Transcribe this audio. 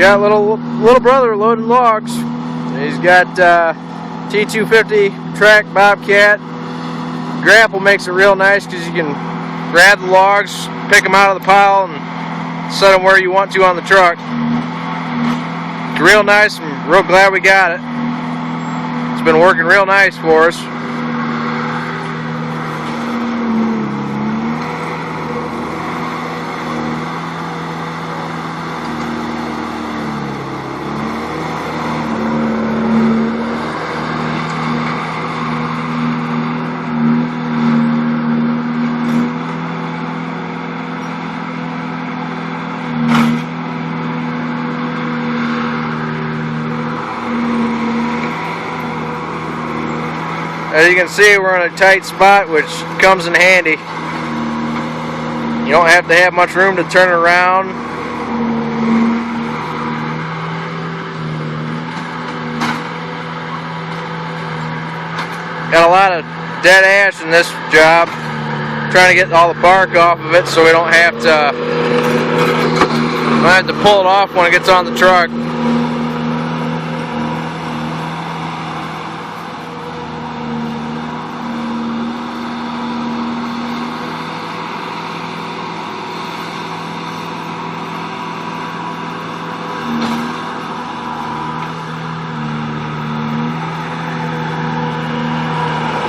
got little brother loading logs. He's got T250 track Bobcat. Grapple makes it real nice because you can grab the logs, pick them out of the pile, and set them where you want to on the truck. It's real nice. I'm real glad we got it. It's been working real nice for us. As you can see, we're in a tight spot, which comes in handy. You don't have to have much room to turn around. Got a lot of dead ash in this job. Trying to get all the bark off of it so we don't have to pull it off when it gets on the truck.